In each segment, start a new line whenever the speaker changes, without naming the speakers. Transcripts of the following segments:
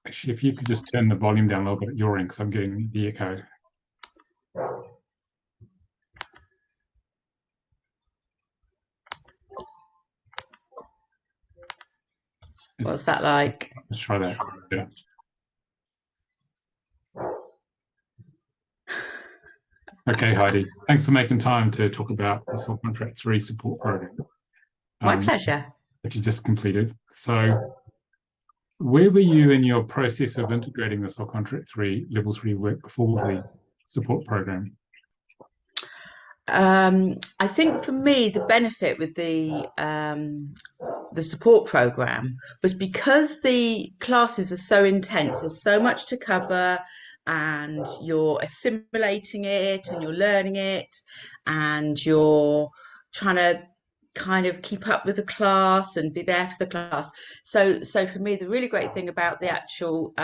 Actually, if you could just turn the volume down a little bit at your end, because I'm getting the echo.
What's that like?
Let's try that. Yeah. Okay, Heidi, thanks for making time to talk about the Subcontract 3 support program.
My pleasure.
That you just completed. So where were you in your process of integrating the Subcontract 3 Level 3 work before the support program?
I think for me, the benefit with the support program was because the classes are so intense, there's so much to cover, and you're assimilating it and you're learning it and you're trying to kind of keep up with the class and be there for the class. So for me, the really great thing about the actual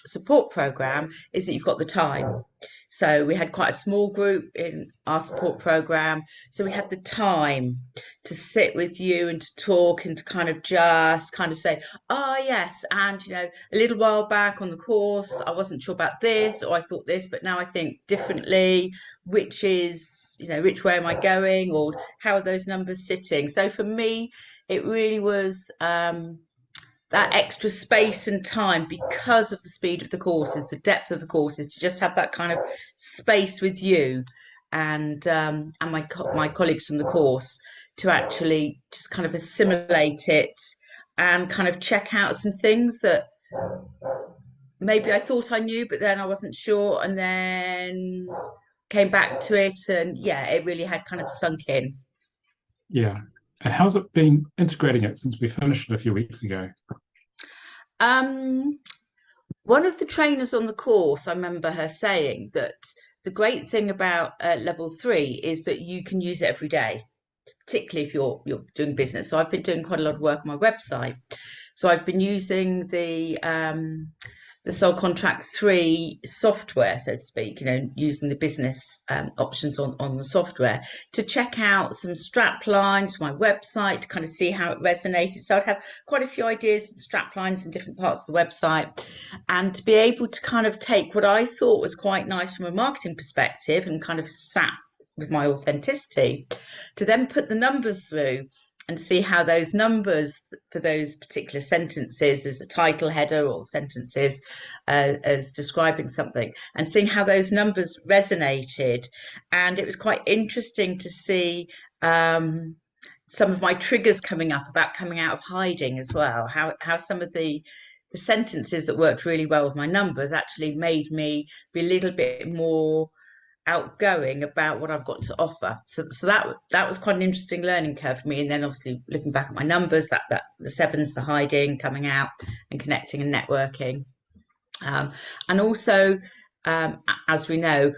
support program is that you've got the time. So we had quite a small group in our support program, so we had the time to sit with you and to talk and to kind of just kind of say, oh yes, and you know, a little while back on the course I wasn't sure about this, or I thought this, but now I think differently, which is, you know, which way am I going, or how are those numbers sitting? So for me, it really was that extra space and time, because of the speed of the courses, the depth of the courses, to just have that kind of space with you and my colleagues from the course, to actually just kind of assimilate it and kind of check out some things that maybe I thought I knew, but then I wasn't sure, and then came back to it, and yeah, it really had kind of sunk in.
Yeah. And how's it been integrating it since we finished it a few weeks ago?
One of the trainers on the course, I remember her saying that the great thing about level 3 is that you can use it every day, particularly if you're doing business. So I've been doing quite a lot of work on my website. So I've been using the Subcontract 3 software, so to speak, you know, using the business options on the software to check out some strap lines for my website, to kind of see how it resonated. So I'd have quite a few ideas and strap lines in different parts of the website, and to be able to kind of take what I thought was quite nice from a marketing perspective and kind of sat with my authenticity, to then put the numbers through and see how those numbers for those particular sentences as a title header, or sentences as describing something, and seeing how those numbers resonated. And it was quite interesting to see some of my triggers coming up about coming out of hiding as well, how some of the sentences that worked really well with my numbers actually made me be a little bit more outgoing about what I've got to offer. So that was quite an interesting learning curve for me. And then obviously looking back at my numbers, that the sevens, the hiding, coming out and connecting and networking. And also, as we know,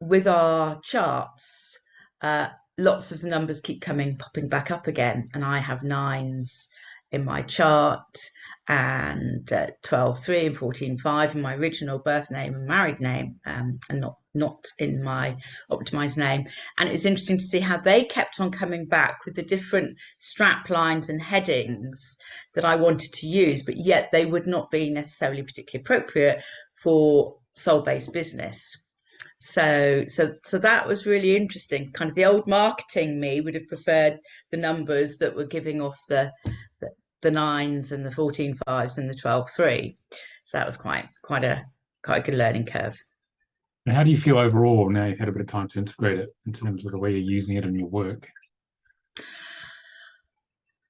with our charts, lots of the numbers keep popping back up again. And I have 9s in my chart, and 12.3 and 14.5 in my original birth name and married name, and not in my optimized name. And it was interesting to see how they kept on coming back with the different strap lines and headings that I wanted to use, but yet they would not be necessarily particularly appropriate for soul-based business. So that was really interesting. Kind of the old marketing me would have preferred the numbers that were giving off the 9s and the 14.5s and the 12.3. So that was quite a good learning curve.
And how do you feel overall now you've had a bit of time to integrate it in terms of the way you're using it in your work?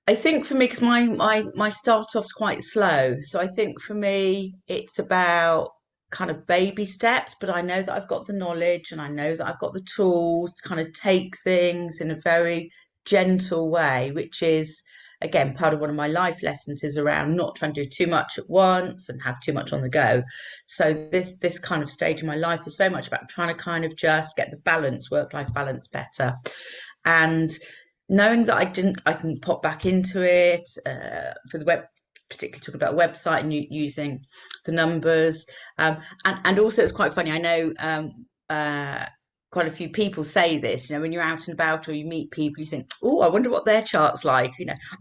I think for me, because my start off's quite slow, so I think for me it's about kind of baby steps, but I know that I've got the knowledge and I know that I've got the tools to kind of take things in a very gentle way, which is, again, part of one of my life lessons is around not trying to do too much at once and have too much on the go. So this kind of stage in my life is very much about trying to kind of just get the balance, work-life balance, better. And knowing that I can pop back into it for the web, particularly talking about a website and using the numbers. And also it's quite funny, I know quite a few people say this, when you're out and about or you meet people, you think, oh, I wonder what their chart's like.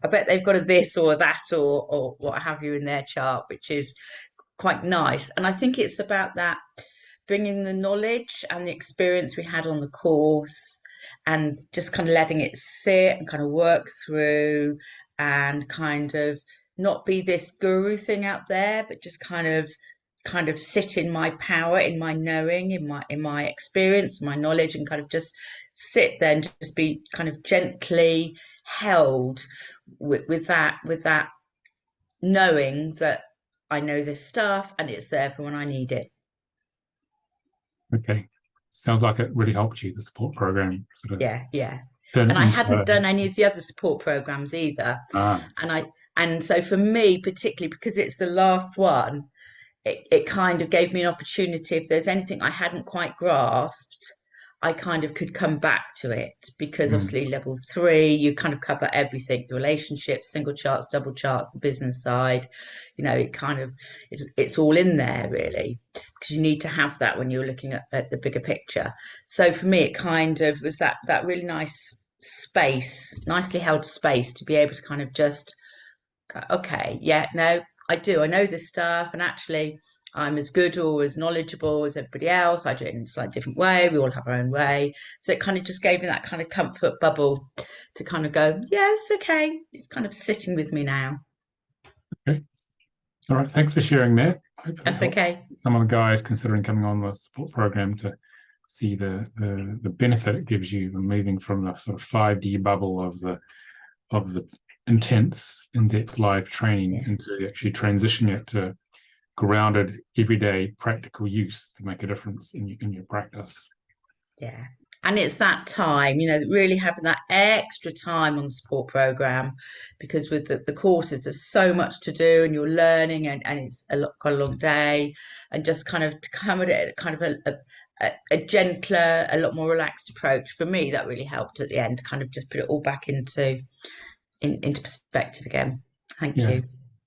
I bet they've got a this or a that or what have you in their chart, which is quite nice. And I think it's about that, bringing the knowledge and the experience we had on the course and just kind of letting it sit and kind of work through and kind of not be this guru thing out there, but just kind of sit in my power, in my knowing, in my experience, my knowledge, and kind of just sit there and just be kind of gently held with that knowing that I know this stuff and it's there for when I need it.
Okay. Sounds like it really helped you, the support program. Sort of
Yeah.
turn
And
it
I
into
hadn't done any of the other support programs either.
ah,
And so for me, particularly because it's the last one, it kind of gave me an opportunity. If there's anything I hadn't quite grasped, I kind of could come back to it, because
mm,
obviously level 3, you kind of cover everything: the relationships, single charts, double charts, the business side. It kind of, it's all in there really, because you need to have that when you're looking at the bigger picture. So for me, it kind of was that really nice space, nicely held space, to be able to kind of just go, okay, yeah, no, I know this stuff, and actually I'm as good or as knowledgeable as everybody else. I do it in a slightly different way. We all have our own way. So it kind of just gave me that kind of comfort bubble to kind of go, yes, okay, it's kind of sitting with me now.
okay. All right. Thanks for sharing that. I hope it
That's
helped
okay.
some of the guys considering coming on the support program to see the benefit it gives you from moving from the sort of 5D bubble of the intense, in-depth live training
Yeah.
into actually transitioning it to grounded, everyday, practical use to make a difference in your practice.
Yeah. And it's that time, really having that extra time on the support program, because with the courses, there's so much to do and you're learning, and it's quite a long day, and just kind of to come at it kind of a gentler, a lot more relaxed approach. For me, that really helped at the end, kind of just put it all back into perspective again. Thank
Yeah.
you.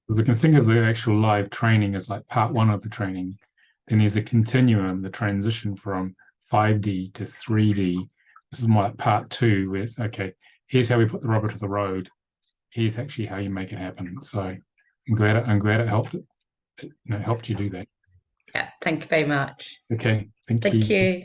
We can think of the actual live training as like part one of the training. Then there's a continuum, the transition from 5D to 3D. This is more like part two, where it's okay, here's how we put the rubber to the road. Here's actually how you make it happen. So I'm glad it helped helped you do that.
Yeah. Thank you very much.
Okay, thank
Thank
you.
you.